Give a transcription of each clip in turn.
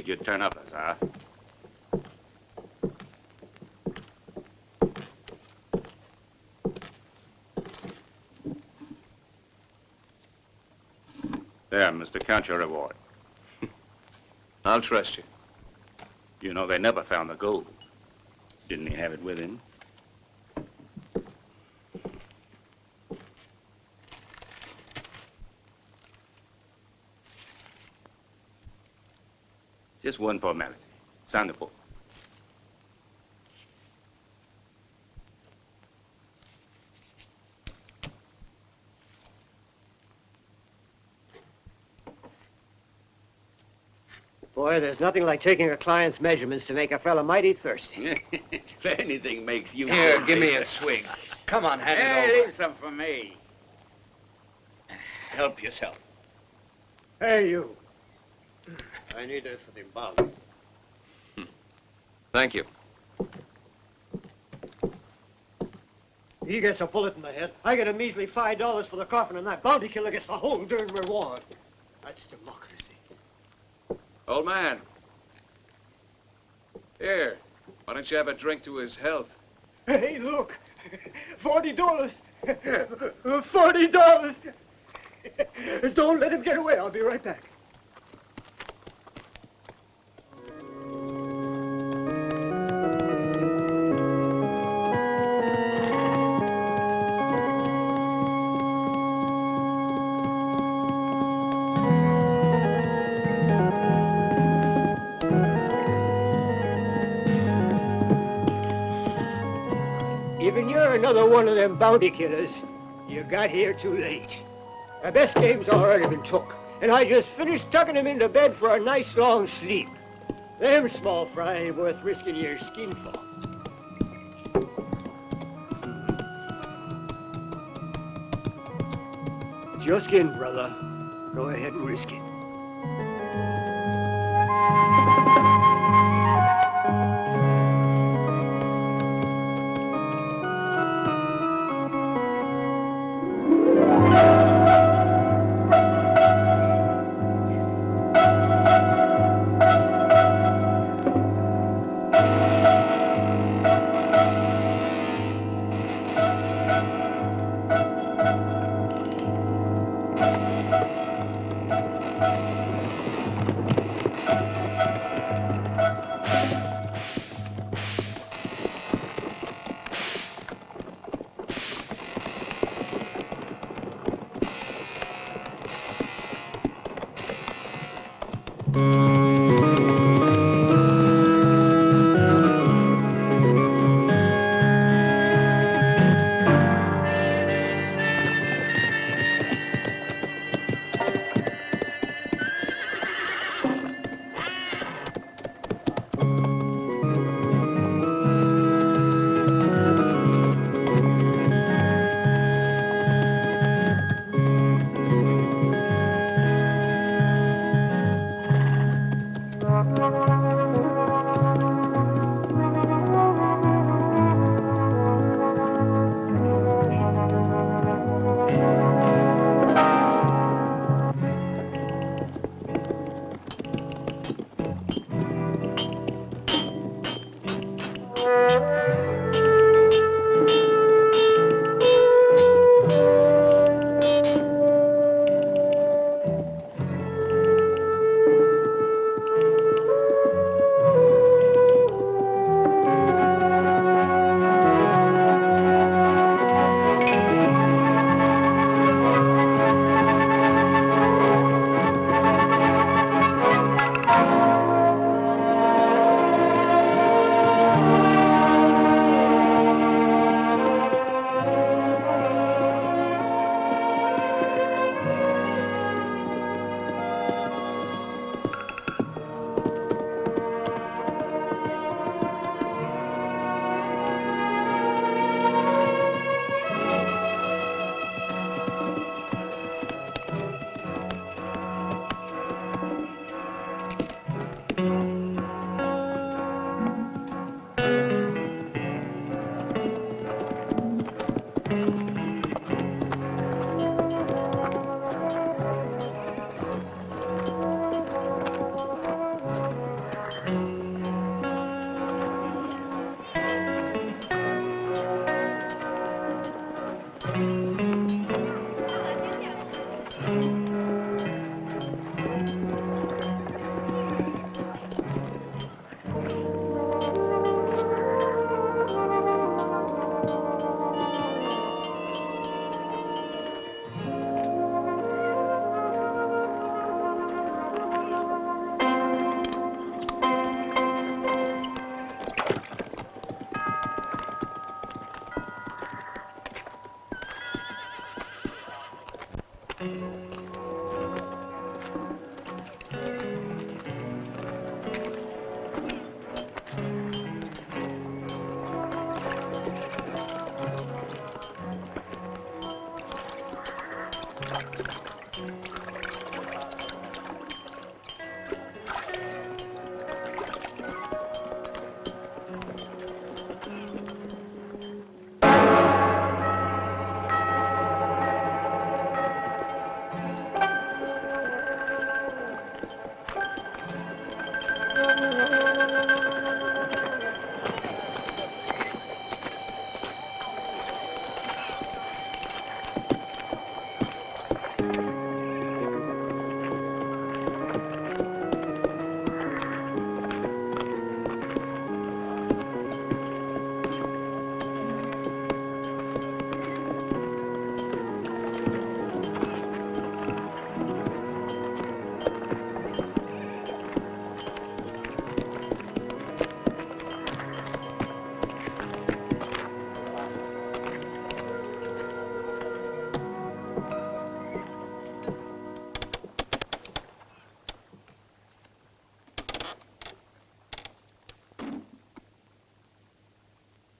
figured you'd turn up, huh? There, Mr. Count your reward. I'll trust you. You know they never found the gold. Didn't he have it with him? Just one formality. Sign the book. Boy, there's nothing like taking a client's measurements to make a fella mighty thirsty. If anything makes you... Here, give me a swig. Come on, hand it Hey, over. leave some for me. Help yourself. Hey, you. I need this for the embalming. Thank you. He gets a bullet in the head. I get a measly $5 for the coffin, and that bounty killer gets the whole darn reward. That's democracy. Old man. Here, why don't you have a drink to his health? Hey, look. $40. $40. Don't let him get away. I'll be right back. Even you're another one of them bounty killers. You got here too late. My best game's already been took, and I just finished tucking him into bed for a nice long sleep. Them small fry ain't worth risking your skin for. It's your skin, brother. Go ahead and risk it.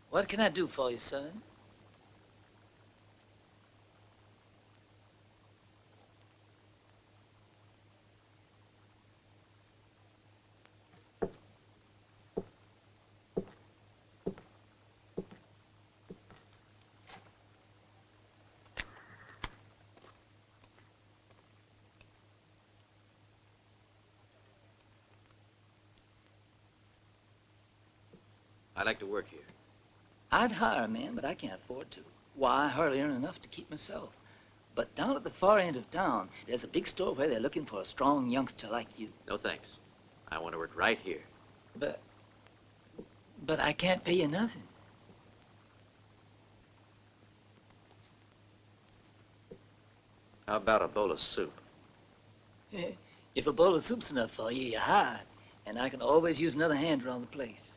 What can I do for you, son? I like to work here. I'd hire a man, but I can't afford to. Why, I hardly earn enough to keep myself. But down at the far end of town, there's a big store where they're looking for a strong youngster like you. No thanks. I want to work right here. But I can't pay you nothing. How about a bowl of soup? If a bowl of soup's enough for you, you're hired. And I can always use another hand around the place.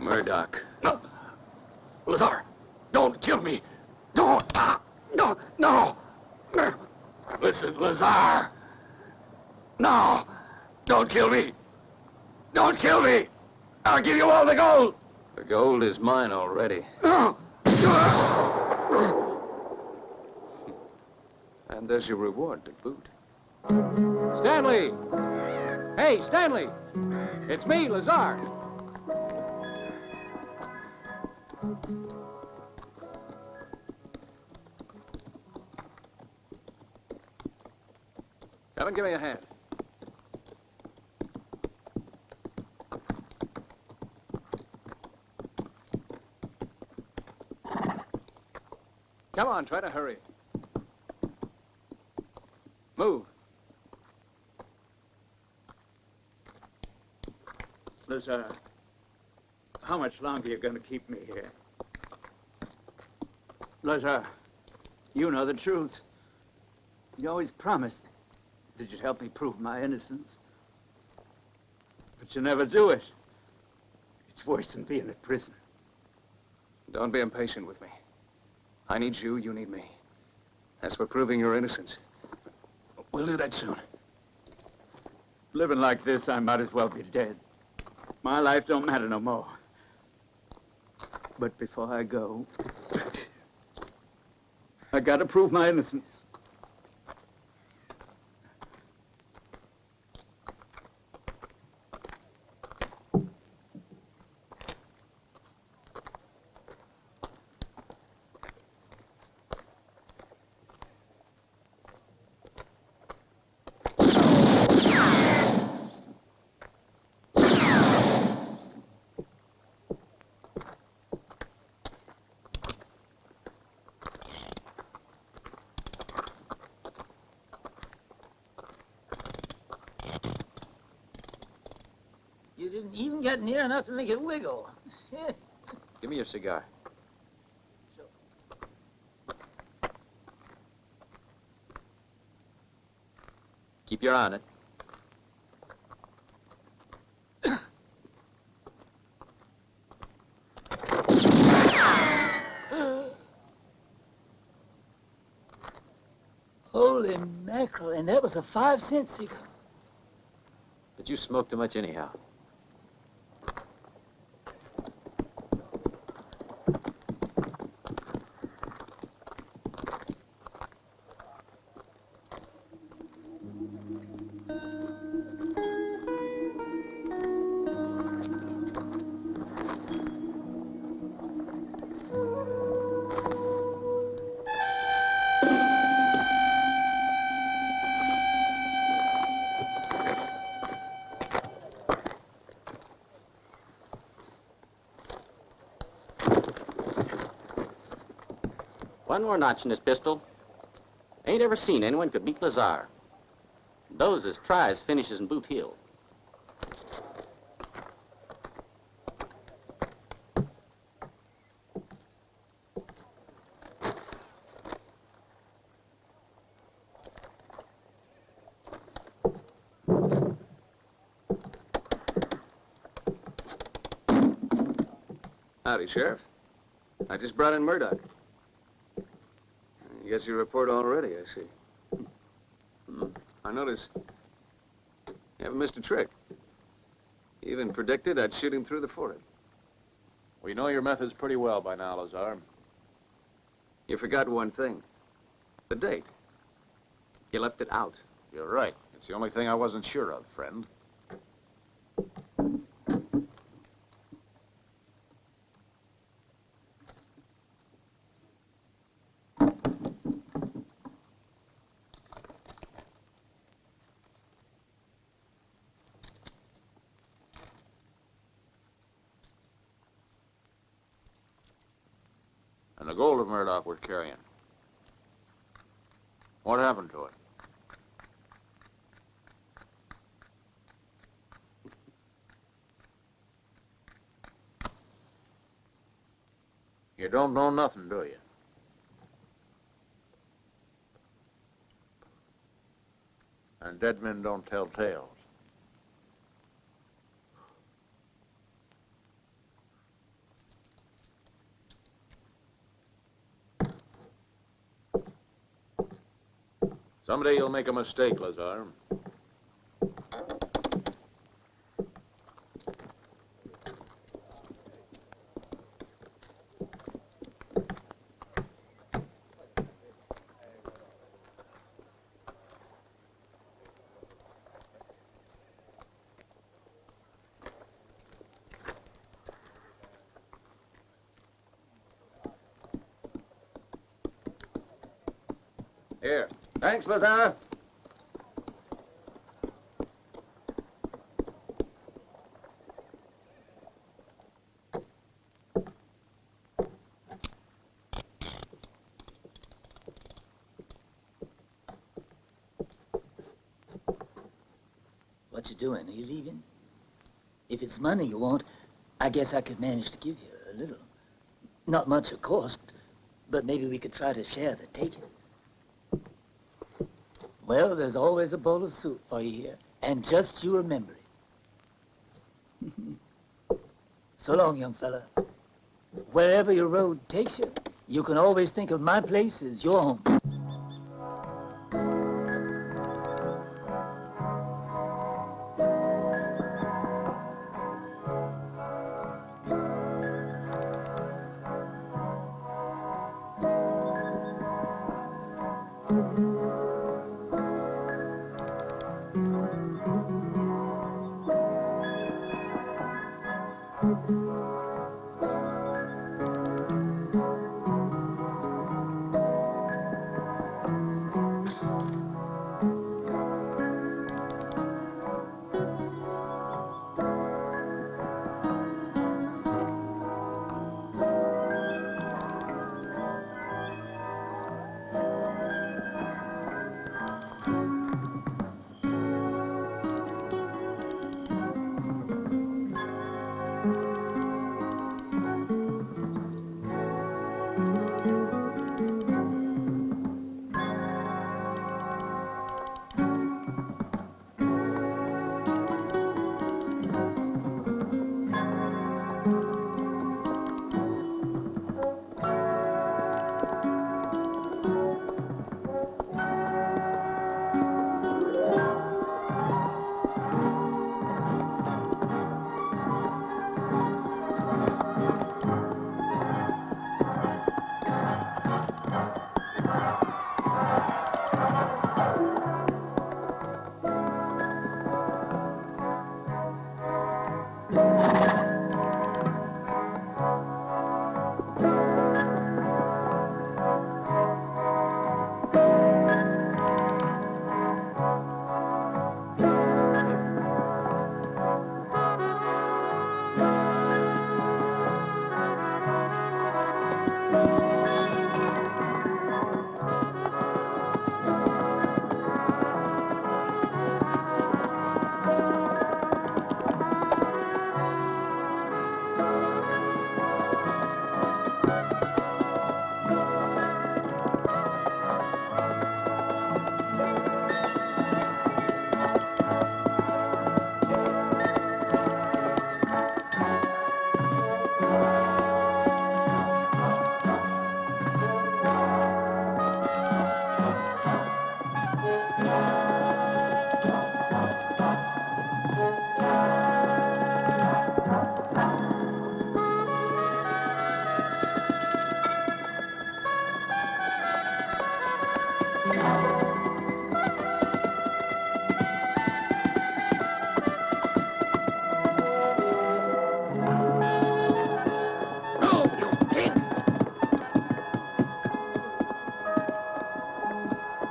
Murdoch. No. Lazar, don't kill me. Don't. No, no. Listen, Lazar. No. Don't kill me. Don't kill me. I'll give you all the gold. The gold is mine already. No. And there's your reward to boot. Stanley! Hey, Stanley! It's me, Lazar. Come and give me a hand. Come on, try to hurry. Move. Lazar, how much longer are you going to keep me here? Lazar, you know the truth. You always promised that you'd help me prove my innocence. But you never do it. It's worse than being in prison. Don't be impatient with me. I need you, you need me. As for proving your innocence, we'll do that soon. Living like this, I might as well be dead. My life don't matter no more. But before I go, I gotta prove my innocence. You didn't even get near enough to make it wiggle. Give me your cigar. Keep your eye on it. Holy mackerel, and that was a 5-cent cigar. But you smoke too much anyhow. One more notch in this pistol. Ain't ever seen anyone could beat Lazar. Those as tries finishes in Boot Hill. Howdy, Sheriff. I just brought in Murdoch. I guess you report already, I see. I notice you haven't missed a trick. You even predicted I'd shoot him through the forehead. We know your methods pretty well by now, Lazar. You forgot one thing. The date. You left it out. You're right. It's the only thing I wasn't sure of, friend. And the gold of Murdoch we're carrying. What happened to it? You don't know nothing, do you? And dead men don't tell tales. Someday you'll make a mistake, Lazar. Here. Thanks, Lazar. What you doing? Are you leaving? If it's money you want, I guess I could manage to give you a little. Not much, of course, but maybe we could try to share the takings. Well, there's always a bowl of soup for you here, and just you remember it. So long, young fella. Wherever your road takes you, you can always think of my place as your home.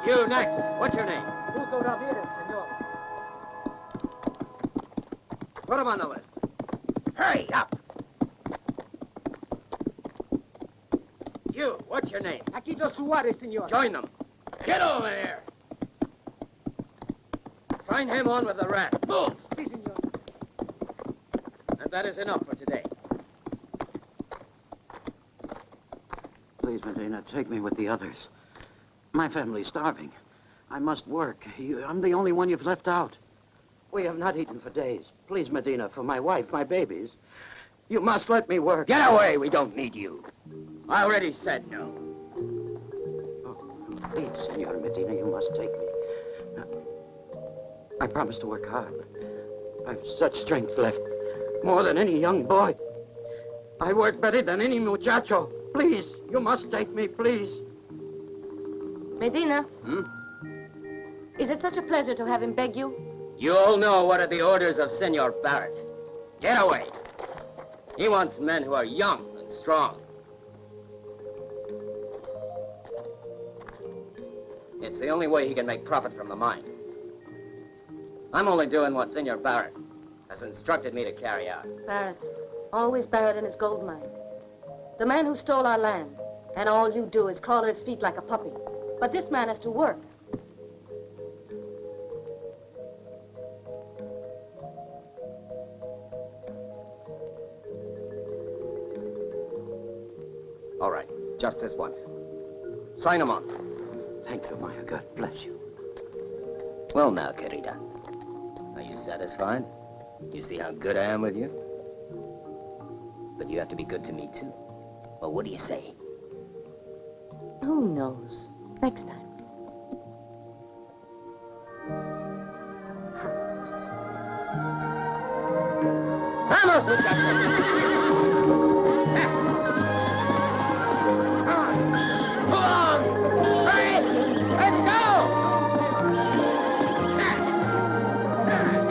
You next. What's your name? Put him on the list. Hurry up. You, what's your name? Aquito Suarez, senor. Join them. Get over here. Sign him on with the rest. Move. Si, senor. And that is enough for today. Please, Medina, take me with the others. My family's starving. I must work. I'm the only one you've left out. We have not eaten for days. Please, Medina, for my wife, my babies. You must let me work. Get away. We don't need you. I already said no. Oh, please, Senor Medina, you must take me. I promise to work hard. I've such strength left. More than any young boy. I work better than any muchacho. Please, you must take me, please. Medina, Hmm? is it such a pleasure to have him beg you? You all know what are the orders of Senor Barrett. Get away. He wants men who are young and strong. It's the only way he can make profit from the mine. I'm only doing what Senor Barrett has instructed me to carry out. Barrett. Always Barrett and his gold mine. The man who stole our land. And all you do is crawl at his feet like a puppy. But this man has to work. All right, just this once. Sign him on. Thank you, Maya. God bless you. Well now, querida. Are you satisfied? You see how good I am with you? But you have to be good to me, too. Well, what do you say? Who knows? Next time. Vamos, muchachos! Come on! Hurry! Let's go!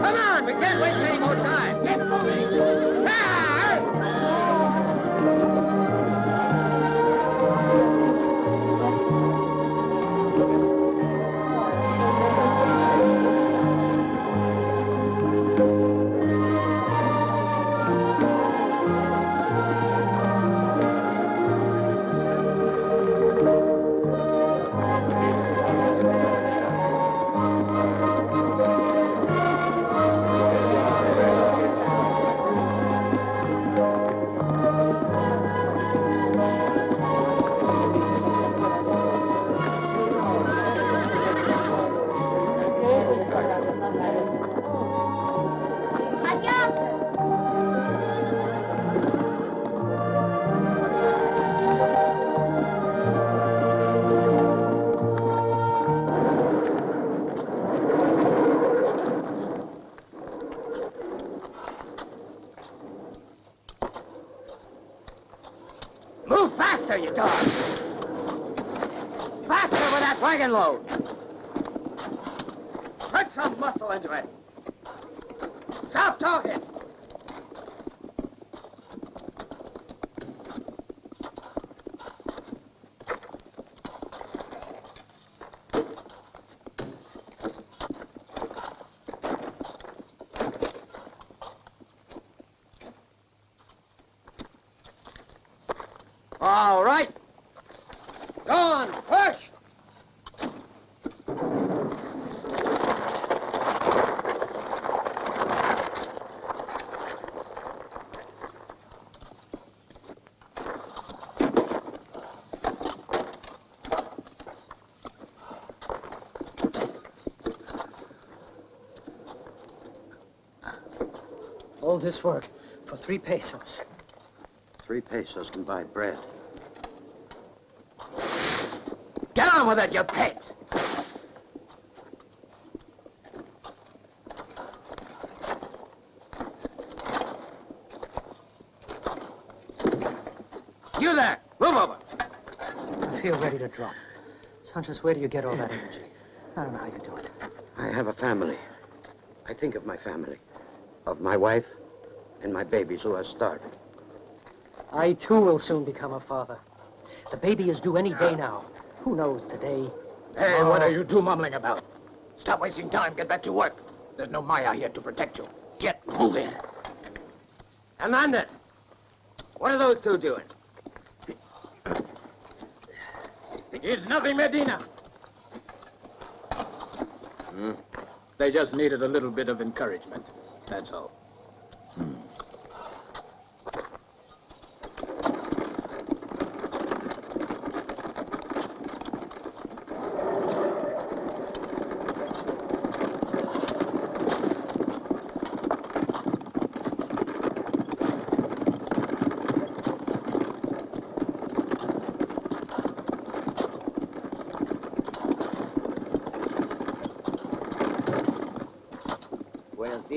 Come on! We can't waste any more time! Get moving! Move faster, you dog! Faster with that wagon load! Put some muscle into it! Stop talking! All right. Go on, push! All this work for 3 pesos. 3 pesos can buy bread. Get on with it, you pigs! You there! Move over! I feel ready to drop. Sanchez, where do you get all that energy? I don't know how you do it. I have a family. I think of my family. Of my wife and my babies who are starving. I, too, will soon become a father. The baby is due any day now. Who knows today? Hey, what are you two mumbling about? Stop wasting time. Get back to work. There's no Maya here to protect you. Get moving. Hernandez! What are those two doing? It's nothing, Medina. They just needed a little bit of encouragement. That's all.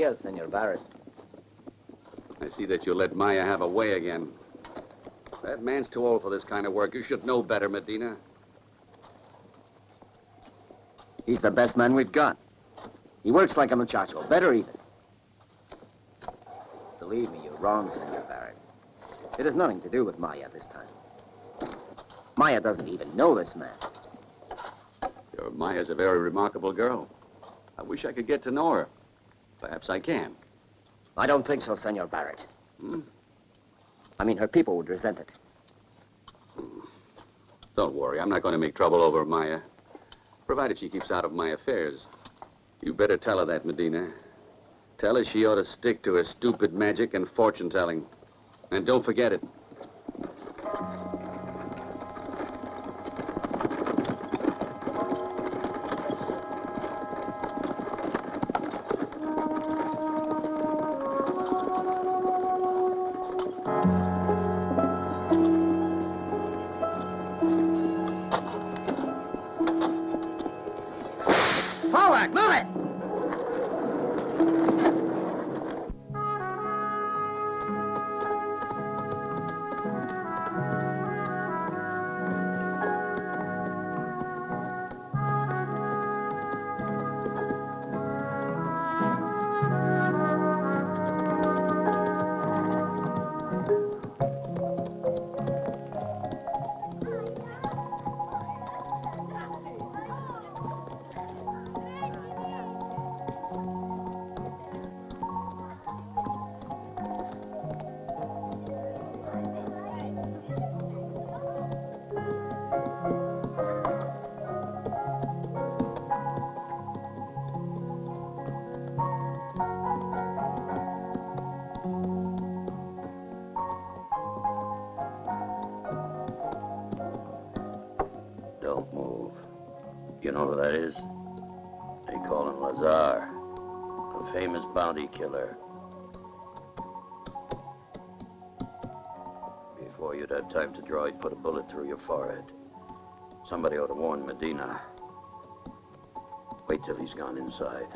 idea, Senor Barrett. I see that you let Maya have a way again. That man's too old for this kind of work. You should know better, Medina. He's the best man we've got. He works like a muchacho, better even. Believe me, you're wrong, Senor Barrett. It has nothing to do with Maya this time. Maya doesn't even know this man. Your Maya's a very remarkable girl. I wish I could get to know her. Perhaps I can. I don't think so, Senor Barrett. Hmm? I mean, her people would resent it. Don't worry, I'm not going to make trouble over Maya. Provided she keeps out of my affairs. You better tell her that, Medina. Tell her she ought to stick to her stupid magic and fortune-telling. And don't forget it. Forward, move it! Don't move. You know who that is? They call him Lazar, a famous bounty killer. Before you'd had time to draw, he'd put a bullet through your forehead. Somebody ought to warn Medina. Wait till he's gone inside.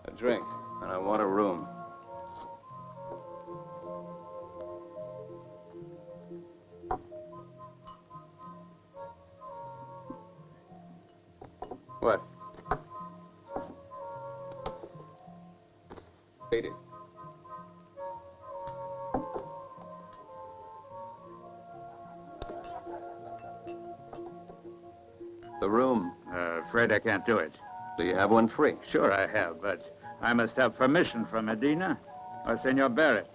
A drink. And I want a room. What? Beat it. The room. Afraid I can't do it. Do you have one free? Sure I have, but I must have permission from Medina or Senor Barrett.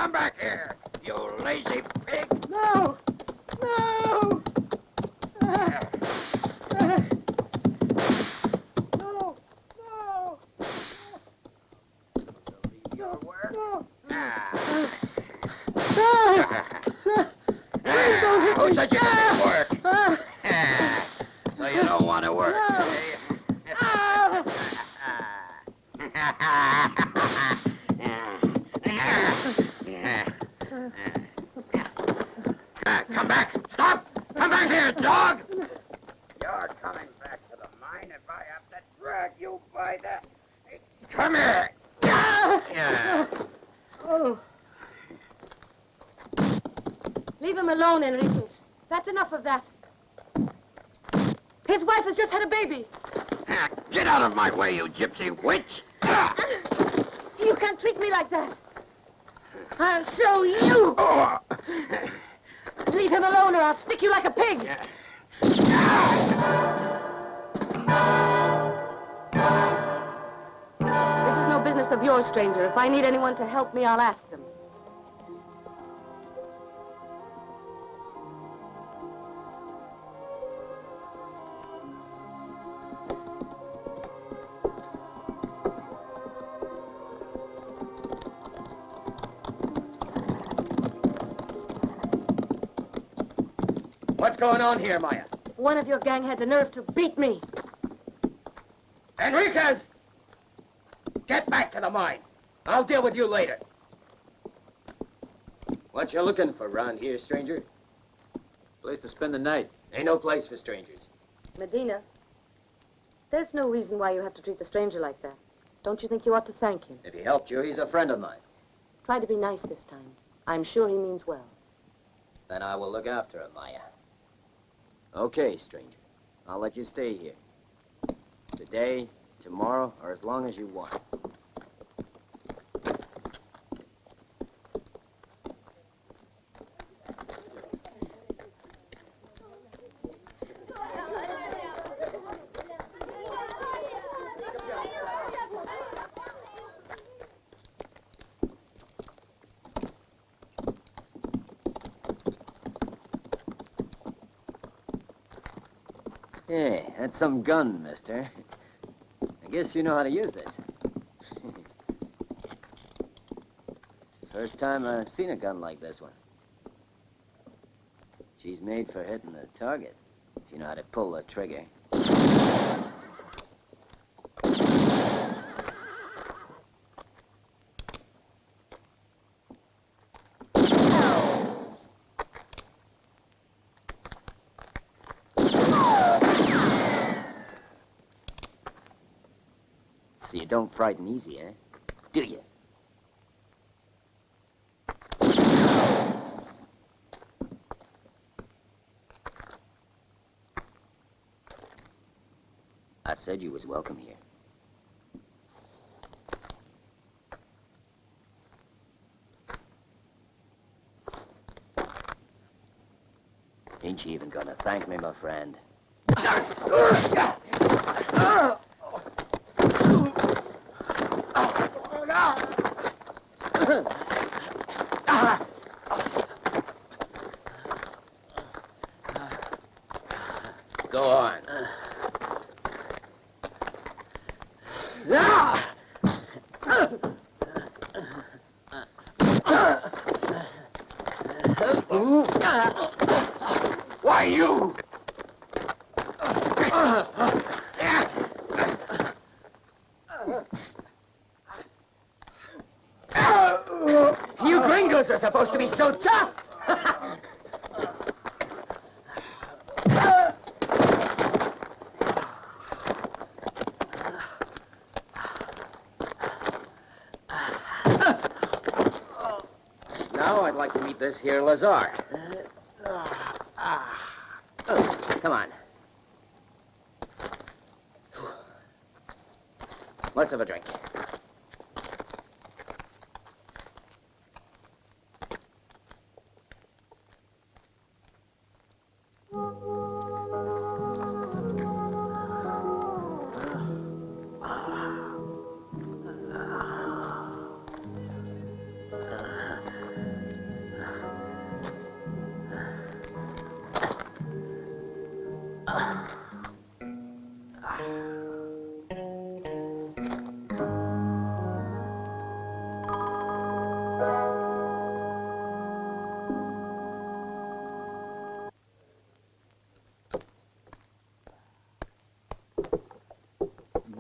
come back here, you lazy pig! No! No! No! No! Your work? No! Who said you couldn't work? So you don't want to work, eh? Come back! Stop! Come back here, dog! You're coming back to the mine if I have to drag you by the... Come here! Oh. Leave him alone, Enriquez. That's enough of that. His wife has just had a baby. Get out of my way, you gypsy witch! You can't treat me like that. I'll show you. Leave him alone or I'll stick you like a pig. This is no business of yours, stranger. If I need anyone to help me, I'll ask them. What's going on here, Maya? One of your gang had the nerve to beat me. Enriquez! Get back to the mine. I'll deal with you later. What you looking for around here, stranger? Place to spend the night. Ain't no place for strangers. Medina, there's no reason why you have to treat the stranger like that. Don't you think you ought to thank him? If he helped you, he's a friend of mine. Try to be nice this time. I'm sure he means well. Then I will look after him, Maya. Okay, stranger. I'll let you stay here. Today, tomorrow, or as long as you want. Hey, that's some gun, mister. I guess you know how to use this. First time I've seen a gun like this one. She's made for hitting the target, if you know how to pull the trigger. So you don't frighten easy, eh? Do you? I said you was welcome here. Ain't you even gonna thank me, my friend? Go on. Why, you! You gringos are supposed to be so tough! Now I'd like to meet this here Lazar. Come on. Let's have a drink.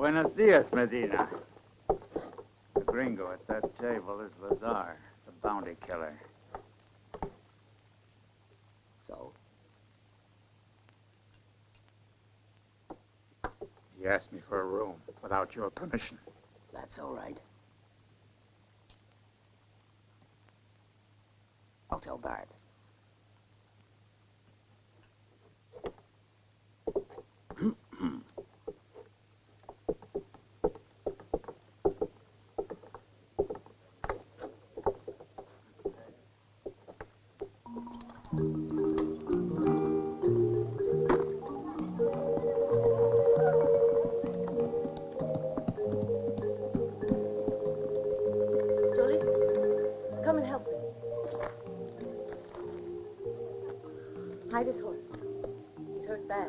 Buenos dias, Medina. The Grjngo at that table is Lazar, the bounty killer. So? He asked me for a room without your permission. That's all right. I'll tell Barrett. Julie, come and help me. Hide his horse. He's hurt bad.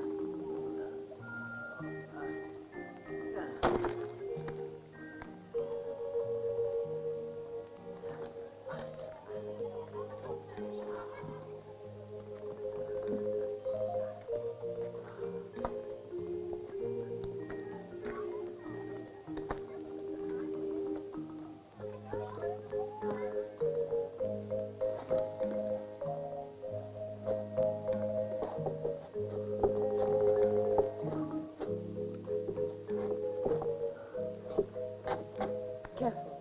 Careful.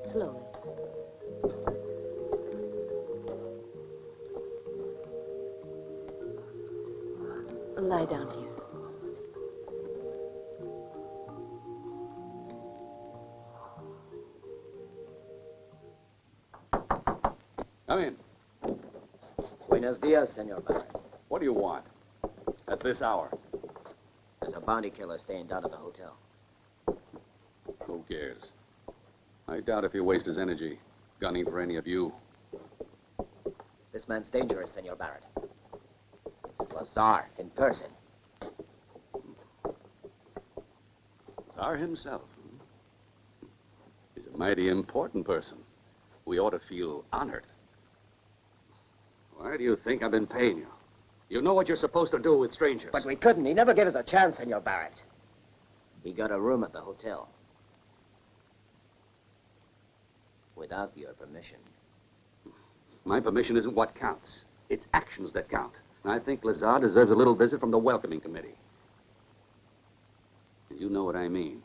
Slowly. Lie down here. Come in. Buenos dias, Senor Barrett. What do you want? At this hour? There's a bounty killer staying down at the hotel. Who cares? I doubt if he wastes his energy gunning for any of you. This man's dangerous, Senor Barrett. It's Lazar in person. Tsar himself. He's a mighty important person. We ought to feel honored. Why do you think I've been paying you? You know what you're supposed to do with strangers. But we couldn't. He never gave us a chance, Senor Barrett. He got a room at the hotel. Without your permission. My permission isn't what counts. It's actions that count. And I think Lazar deserves a little visit from the welcoming committee. And you know what I mean.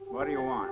What do you want?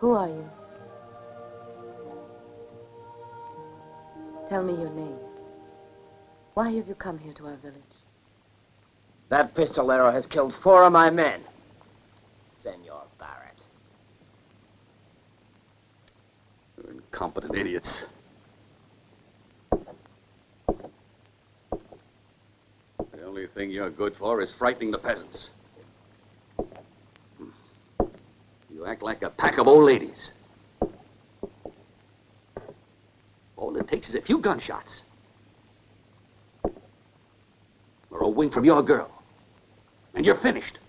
Who are you? Tell me your name. Why have you come here to our village? That pistolero has killed 4 of my men. Senor Barrett. You incompetent idiots. The only thing you're good for is frightening the peasants. You act like a pack of old ladies. All it takes is a few gunshots. Or a wink from your girl. And you're finished.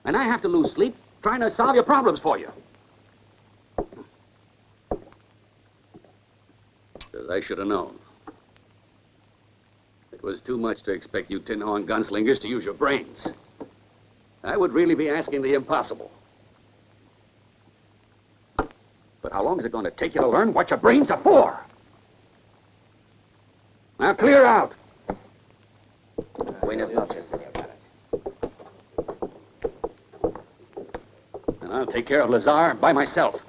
And I have to lose sleep trying to solve your problems for you. 'Cause I should have known. It was too much to expect you tin-horn gunslingers to use your brains. I would really be asking the impossible. But how long is it going to take you to learn what your brains are for? Now clear out. Buenas noches, Senor Barrett. And I'll take care of Lazar by myself.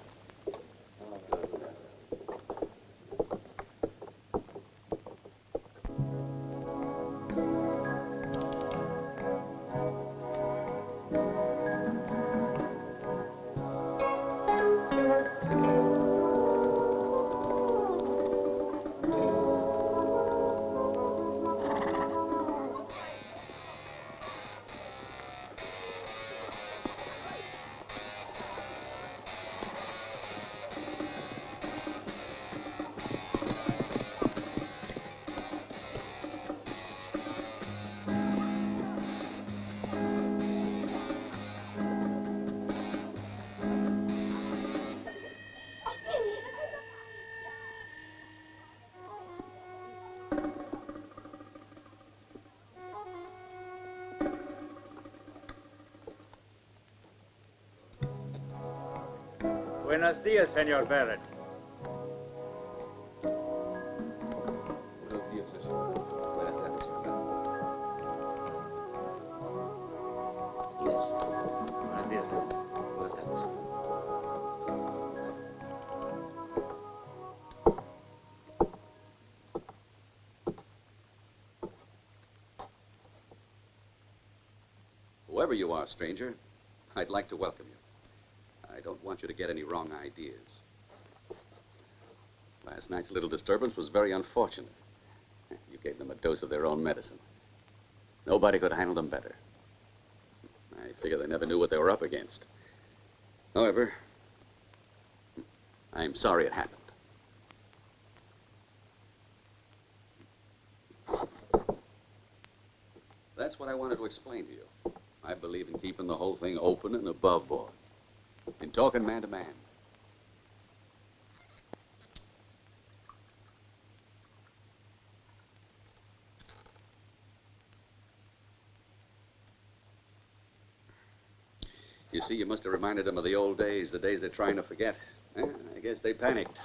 Buenos dias, Senor Barrett. Buenos días, señor. Buenas tardes, señor. Buenos días, señor. Buenas tardes. Whoever you are, stranger, I'd like to welcome you. I don't want you to get any wrong ideas. Last night's little disturbance was very unfortunate. You gave them a dose of their own medicine. Nobody could handle them better. I figure they never knew what they were up against. However, I'm sorry it happened. That's what I wanted to explain to you. I believe in keeping the whole thing open and above board. In talking man to man. You see, you must have reminded them of the old days, the days they're trying to forget. I guess they panicked.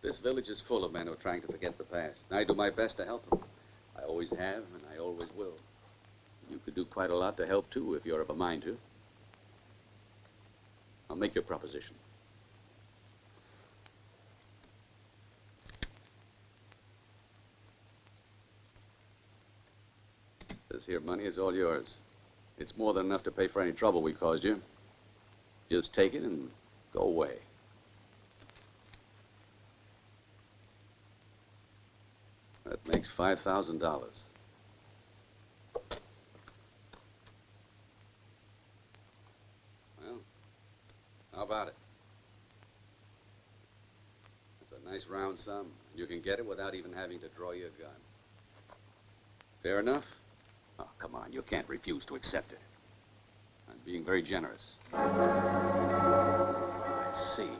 This village is full of men who are trying to forget the past. And I do my best to help them. I always have, and I always will. You could do quite a lot to help, too, if you're of a mind to. I'll make your proposition. This here money is all yours. It's more than enough to pay for any trouble we caused you. Just take it and go away. That makes $5,000. Well, how about it? It's a nice round sum. You can get it without even having to draw your gun. Fair enough? Oh, come on, you can't refuse to accept it. I'm being very generous. I see.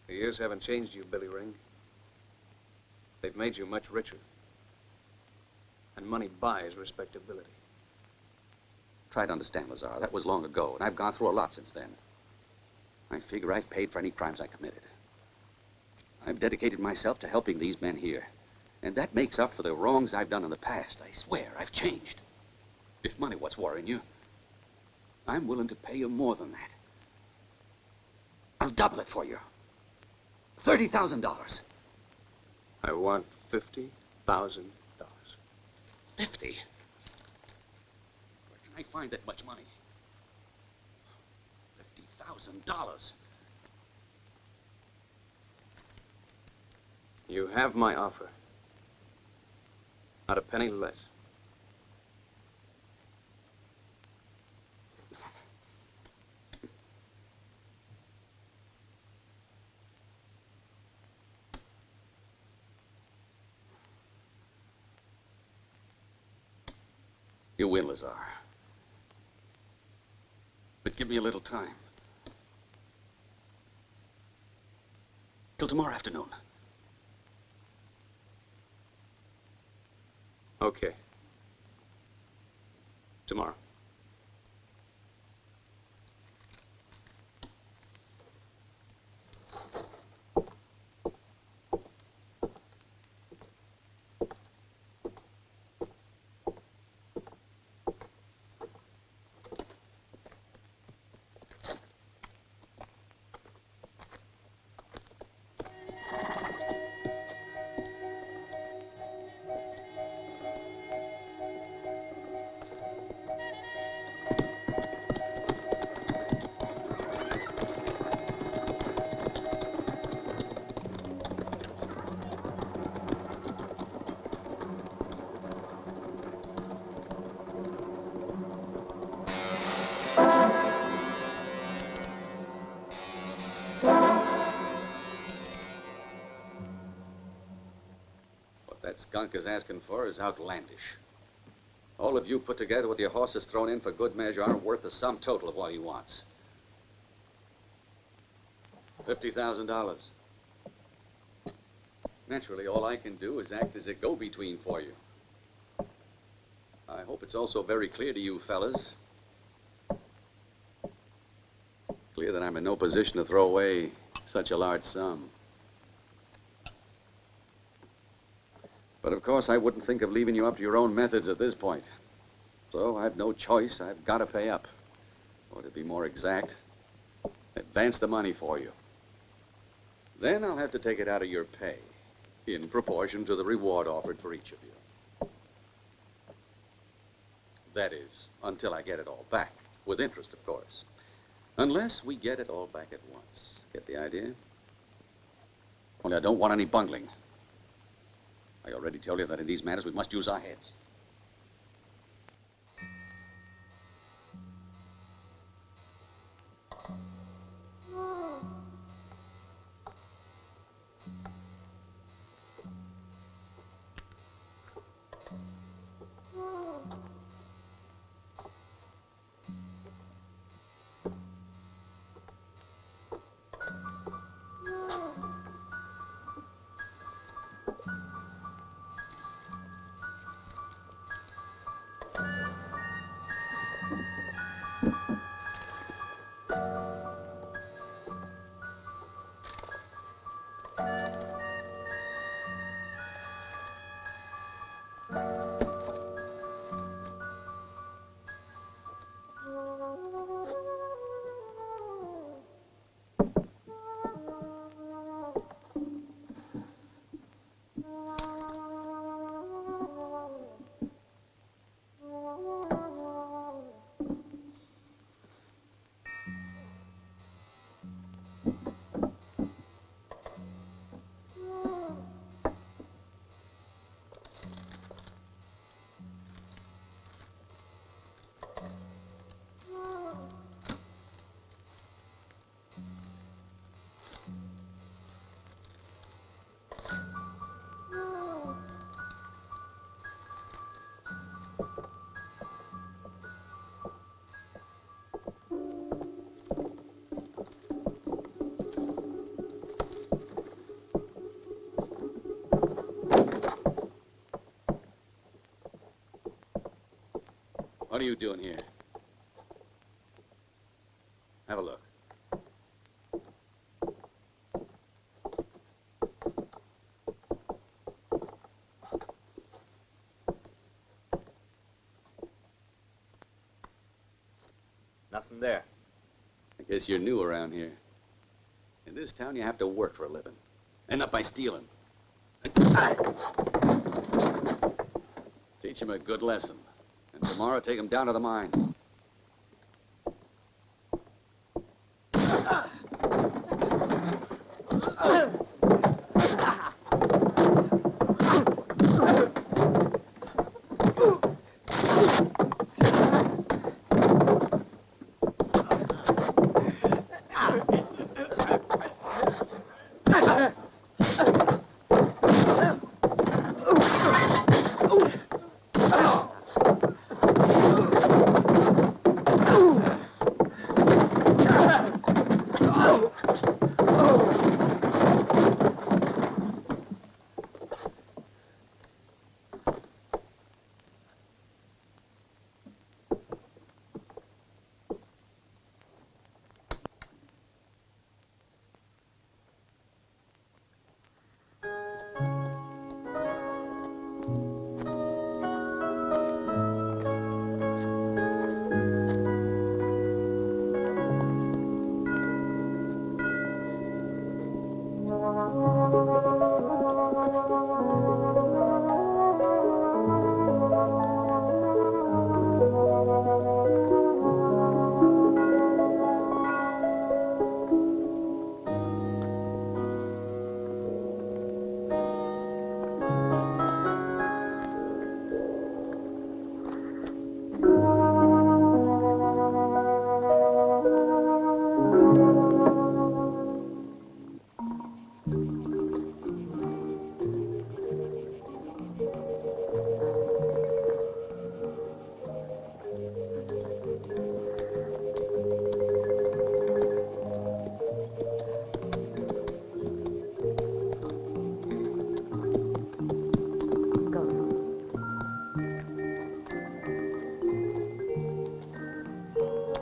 The years haven't changed you, Billy Ring. They've made you much richer. And money buys respectability. Try to understand, Lazar. That was long ago, and I've gone through a lot since then. I figure I've paid for any crimes I committed. I've dedicated myself to helping these men here. And that makes up for the wrongs I've done in the past. I swear, I've changed. If money what's worrying you, I'm willing to pay you more than that. I'll double it for you. $30,000. I want $50,000. 50? Where can I find that much money? $50,000. You have my offer. Not a penny less. You win, Lazar. But give me a little time. Till tomorrow afternoon. Okay. Tomorrow. That skunk is asking for is outlandish. All of you put together with your horses thrown in for good measure aren't worth the sum total of what he wants. $50,000. Naturally, all I can do is act as a go-between for you. I hope it's also very clear to you fellas. Clear that I'm in no position to throw away such a large sum. But of course, I wouldn't think of leaving you up to your own methods at this point. So I've no choice. I've got to pay up. Or to be more exact, advance the money for you. Then I'll have to take it out of your pay, in proportion to the reward offered for each of you. That is, until I get it all back, with interest, of course. Unless we get it all back at once. Get the idea? Only I don't want any bungling. I already told you that in these matters we must use our heads. What are you doing here? Have a look. Nothing there. I guess you're new around here. In this town, you have to work for a living. End up by stealing. Teach him a good lesson. And tomorrow, take him down to the mine.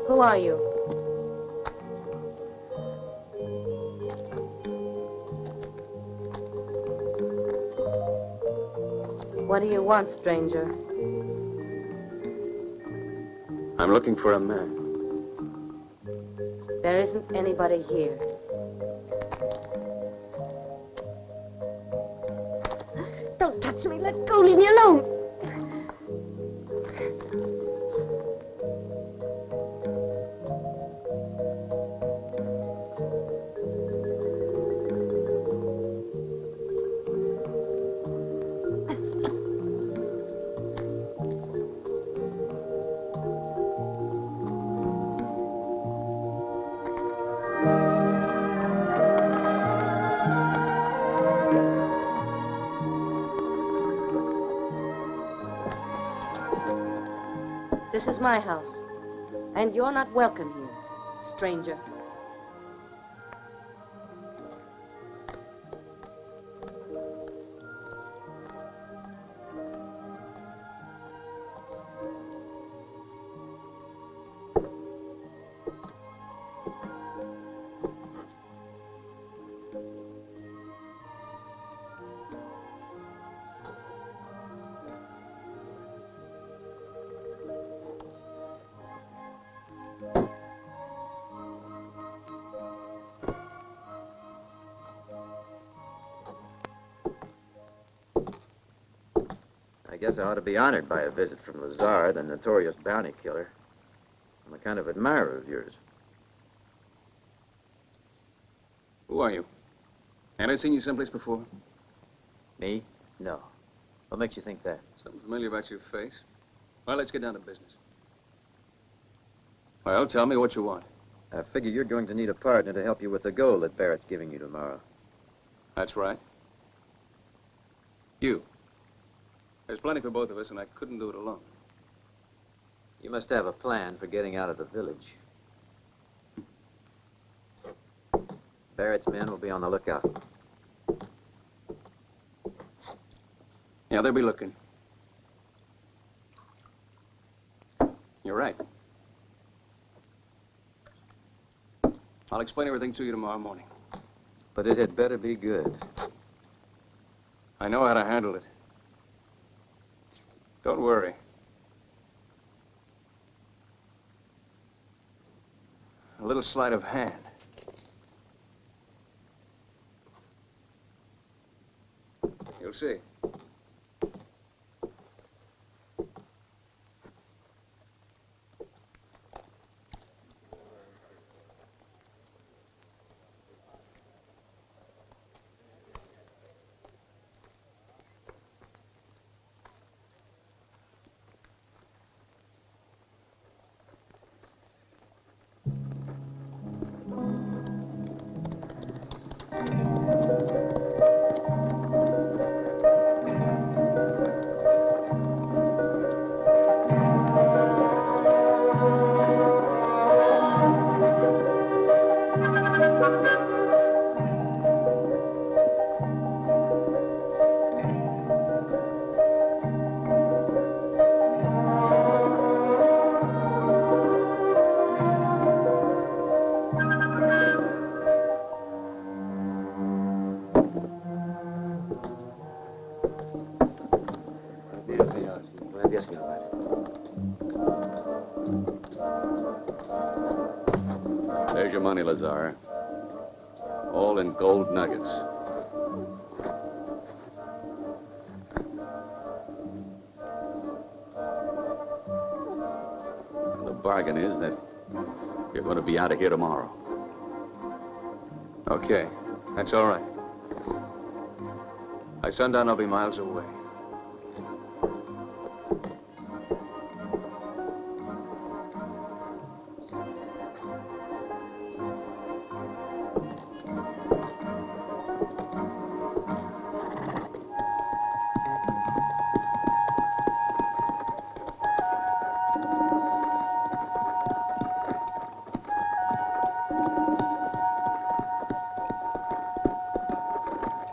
Who are you? What do you want, stranger? I'm looking for a man. There isn't anybody here. Don't touch me. Let go. Leave me alone. This is my house, and you're not welcome here, stranger. I guess I ought to be honored by a visit from Lazar, the notorious bounty killer. I'm a kind of admirer of yours. Who are you? Had I seen you someplace before? Me? No. What makes you think that? Something familiar about your face. Well, let's get down to business. Well, tell me what you want. I figure you're going to need a partner to help you with the gold that Barrett's giving you tomorrow. That's right. You. There's plenty for both of us, and I couldn't do it alone. You must have a plan for getting out of the village. Barrett's men will be on the lookout. Yeah, they'll be looking. You're right. I'll explain everything to you tomorrow morning. But it had better be good. I know how to handle it. Don't worry. A little sleight of hand. You'll see. Buenos días, señor Barrett. There's your money, Lazar. All in gold nuggets. And the bargain is that you're going to be out of here tomorrow. Okay, that's all right. By sundown, I'll be miles away.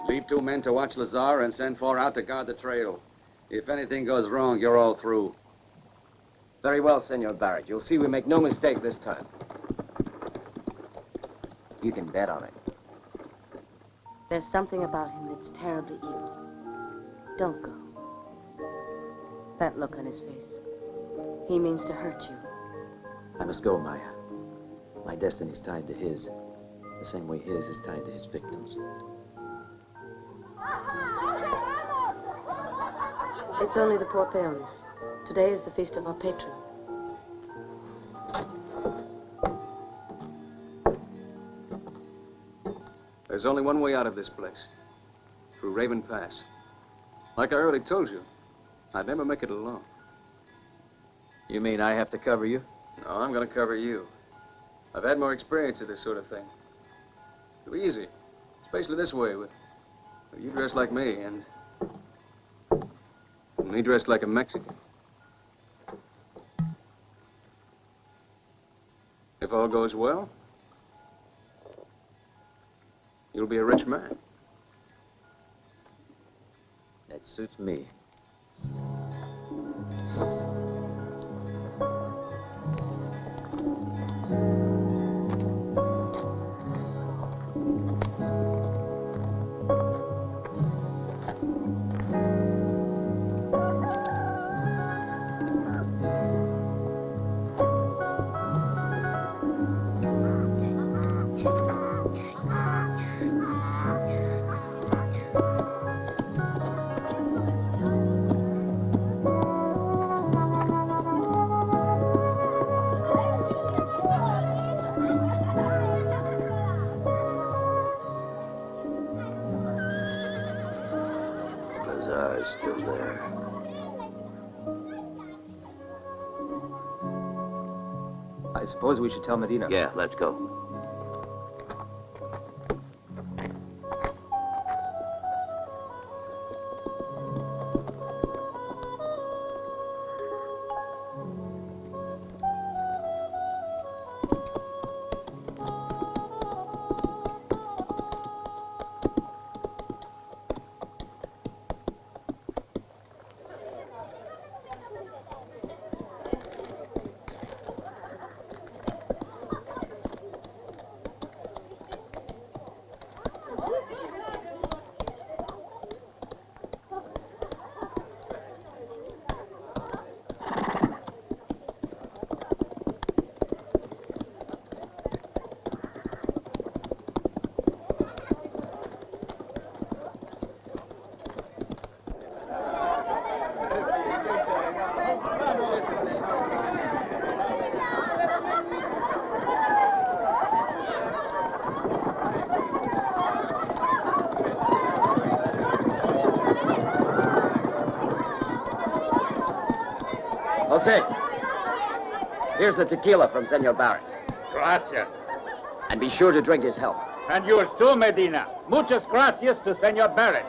Leave 2 men to watch Lazar and send 4 out to guard the trail. If anything goes wrong, you're all through. Very well, Senor Barrett. You'll see we make no mistake this time. You can bet on it. There's something about him that's terribly evil. Don't go. That look on his face. He means to hurt you. I must go, Maya. My destiny's tied to his, the same way his is tied to his victims. It's only the poor peones. Today is the feast of our patron. There's only one way out of this place. Through Raven Pass. Like I already told you, I'd never make it alone. You mean I have to cover you? No, I'm gonna cover you. I've had more experience of this sort of thing. It'll be easy. Especially this way with you dressed like me and me dressed like a Mexican. If all goes well, you'll be a rich man. That suits me. Still there. I suppose we should tell Medina. Yeah, let's go. Jose, here's the tequila from Senor Barrett. Gracias. And be sure to drink his health. And yours too, Medina. Muchas gracias to Senor Barrett.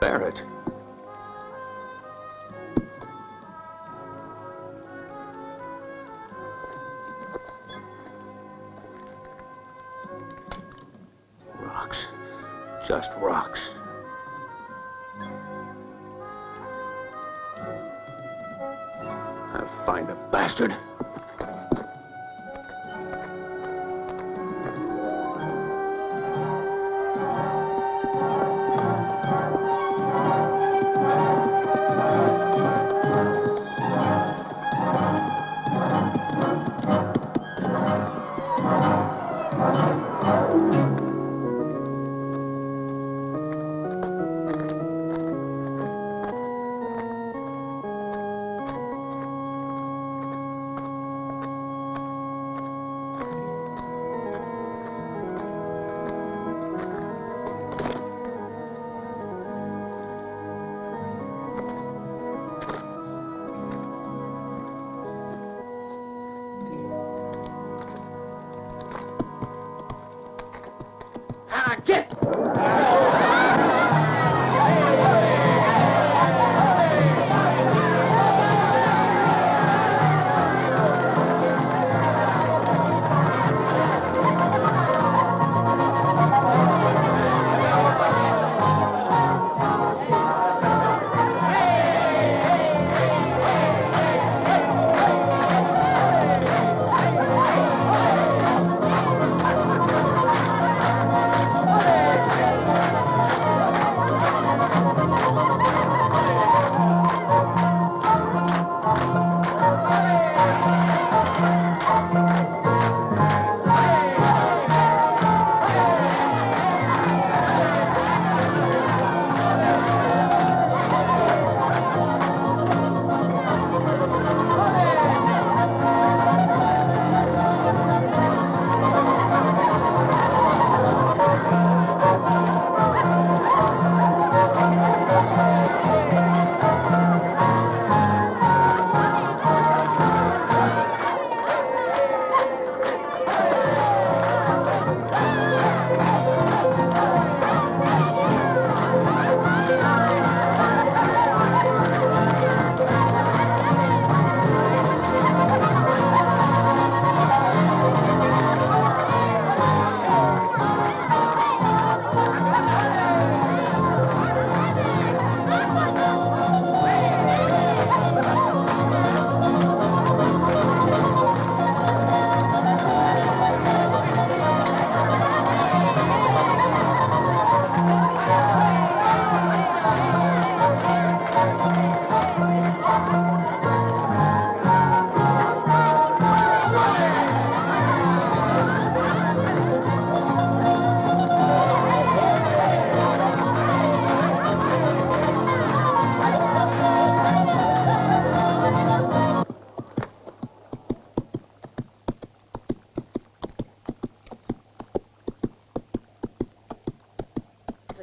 Barrett. Rocks. Just rocks. I'll find the bastard.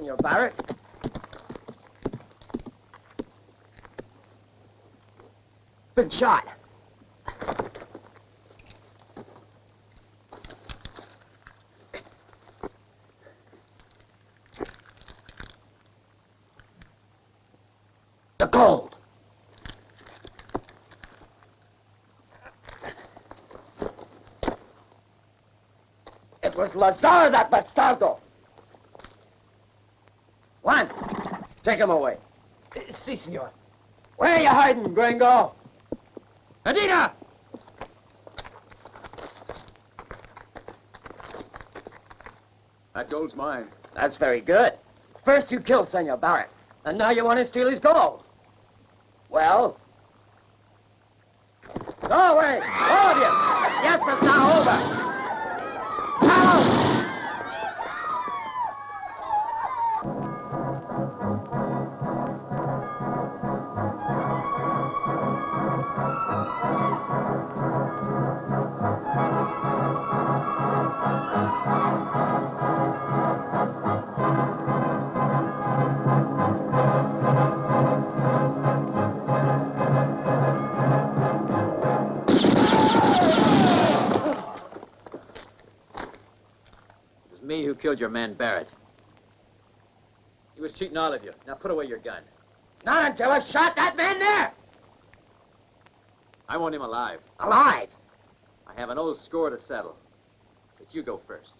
Senor Barrett. Been shot. The gold. It was Lazar, that bastardo. Juan, take him away. Si, senor. Where are you hiding, Grjngo? Medina! That gold's mine. That's very good. First you killed Senor Barrett, and now you want to steal his gold. Well? Go away, all of you. The fiesta's now over. Out! Me who killed your man Barrett. He was cheating all of you. Now put away your gun. Not until I've shot that man there. I want him alive. Alive. I have an old score to settle. But you go first.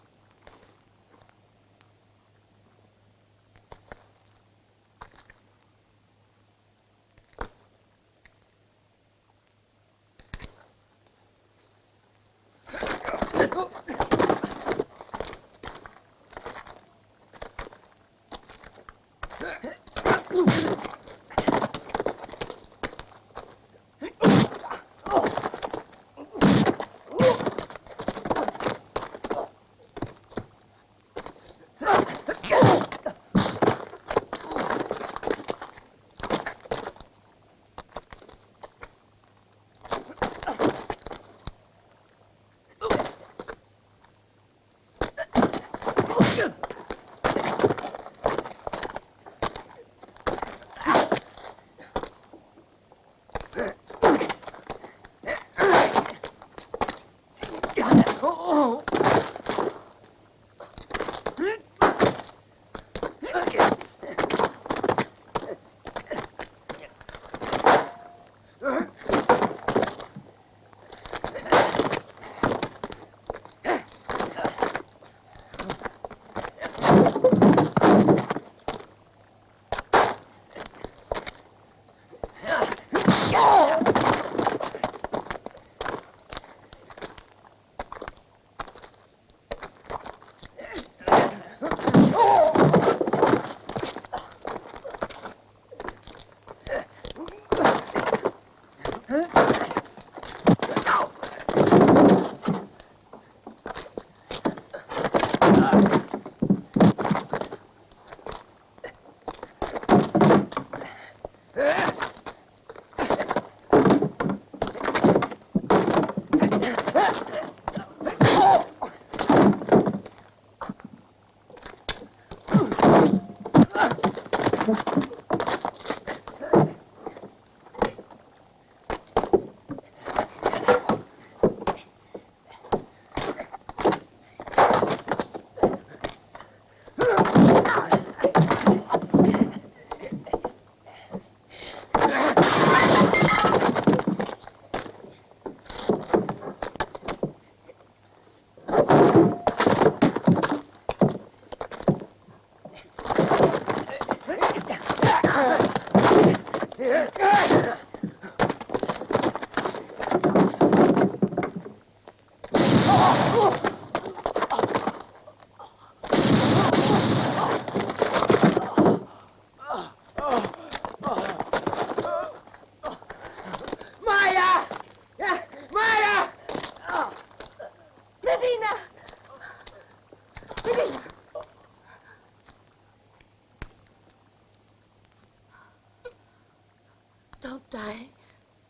Don't die.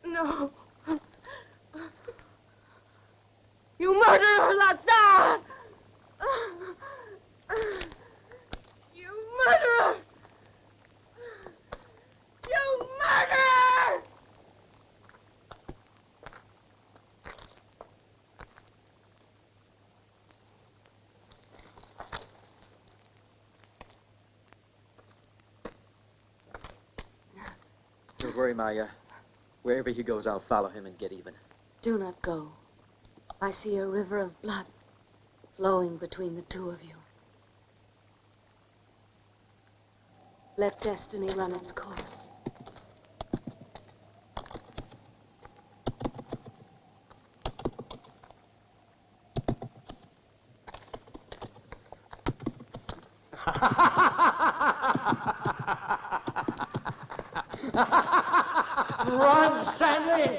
No. You murderer, Lazar! You murderer! worry, Maya. Wherever he goes, I'll follow him and get even. Do not go. I see a river of blood flowing between the two of you. Let destiny run its course. Run, Stanley!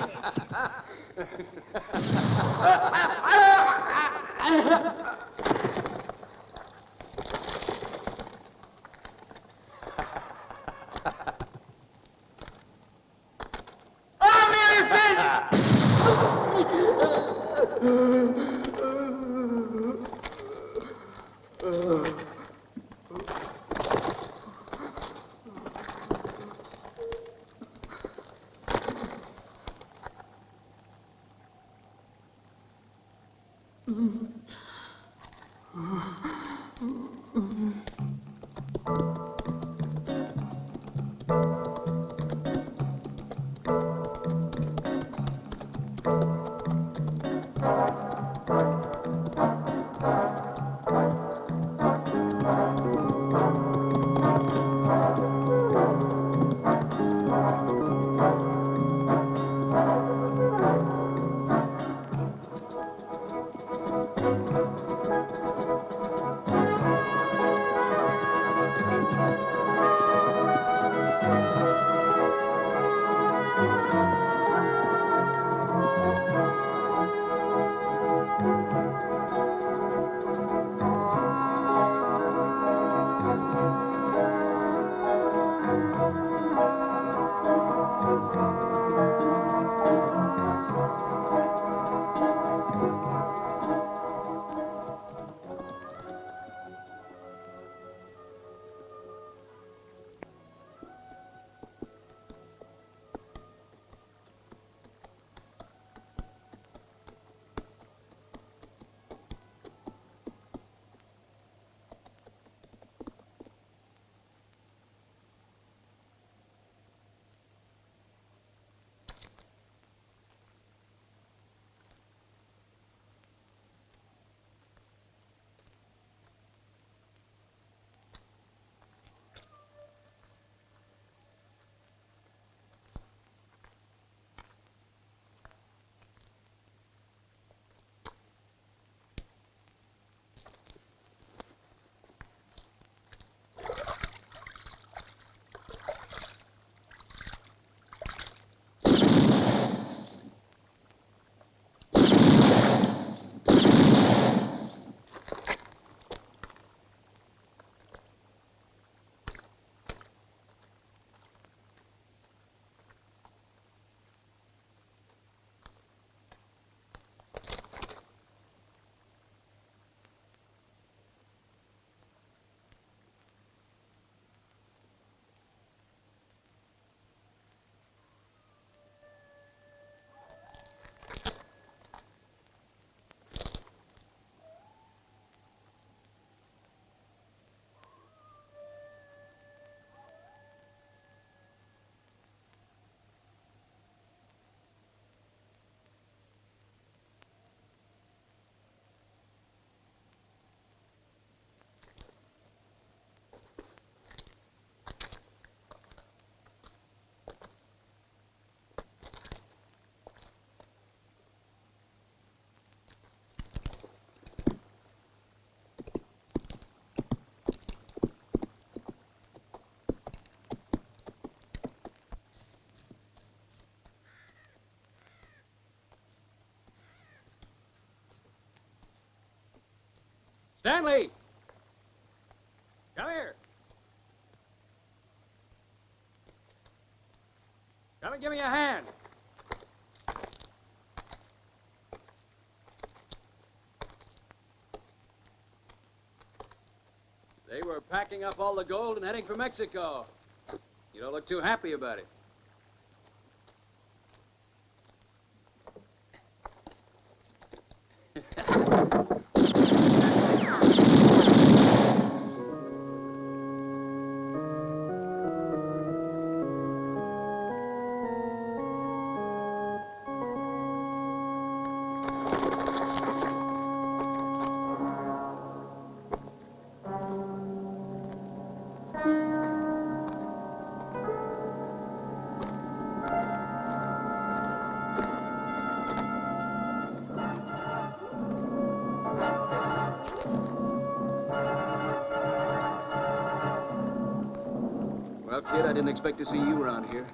Stanley! Come here. Come and give me a hand. They were packing up all the gold and heading for Mexico. You don't look too happy about it. kid. I didn't expect to see you around here.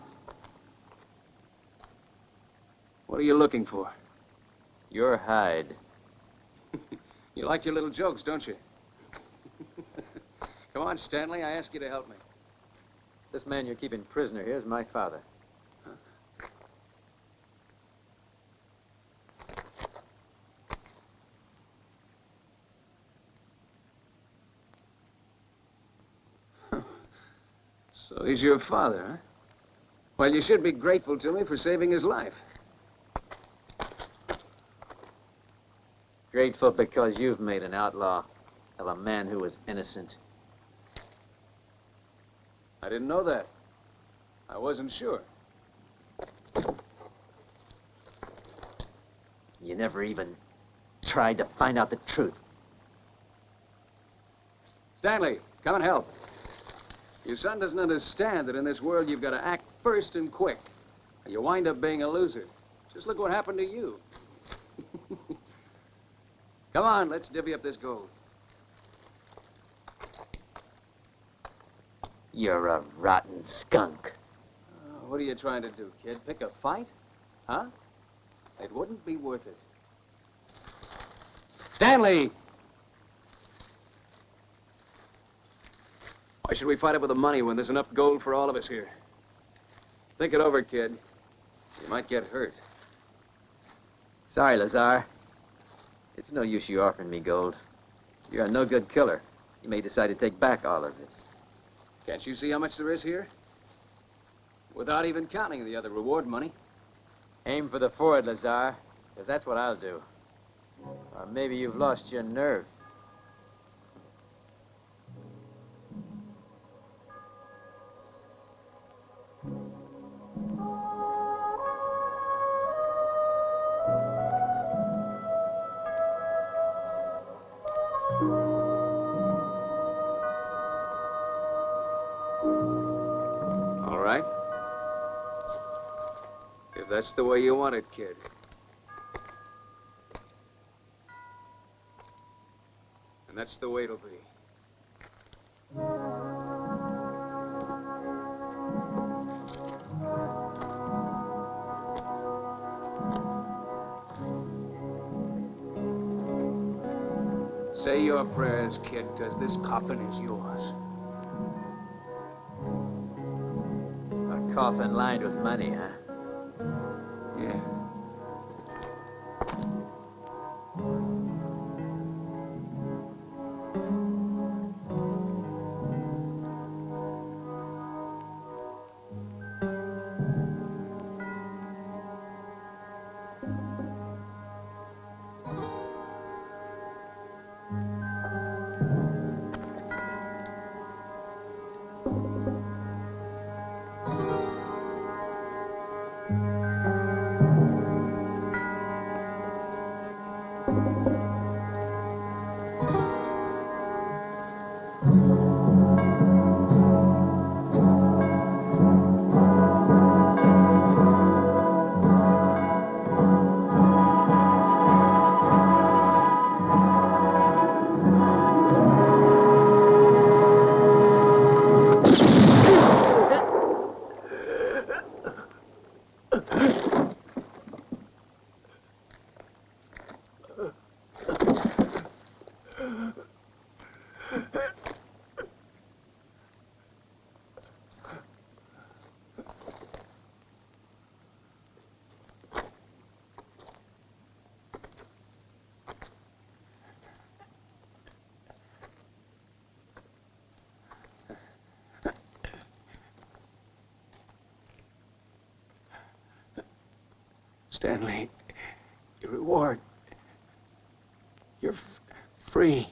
What are you looking for? Your hide. You like your little jokes, don't you? Come on, Stanley. I ask you to help me. This man you're keeping prisoner here is my father. So he's your father, huh? Well, you should be grateful to me for saving his life. Grateful because you've made an outlaw of a man who was innocent. I didn't know that. I wasn't sure. You never even tried to find out the truth. Stanley, come and help. Your son doesn't understand that in this world you've got to act first and quick. Or you wind up being a loser. Just look what happened to you. Come on, let's divvy up this gold. You're a rotten skunk. What are you trying to do, kid? Pick a fight? Huh? It wouldn't be worth it. Stanley! Why should we fight over the money when there's enough gold for all of us here? Think it over, kid. You might get hurt. Sorry, Lazar. It's no use you offering me gold. You're a no-good killer. You may decide to take back all of it. Can't you see how much there is here? Without even counting the other reward money. Aim for the forward, Lazar, because that's what I'll do. Or maybe you've lost your nerve. All right. If that's the way you want it, kid. And that's the way it'll be. Say your prayers, kid, because this coffin is yours. A coffin lined with money, huh? Yeah. Stanley, your reward. You're free.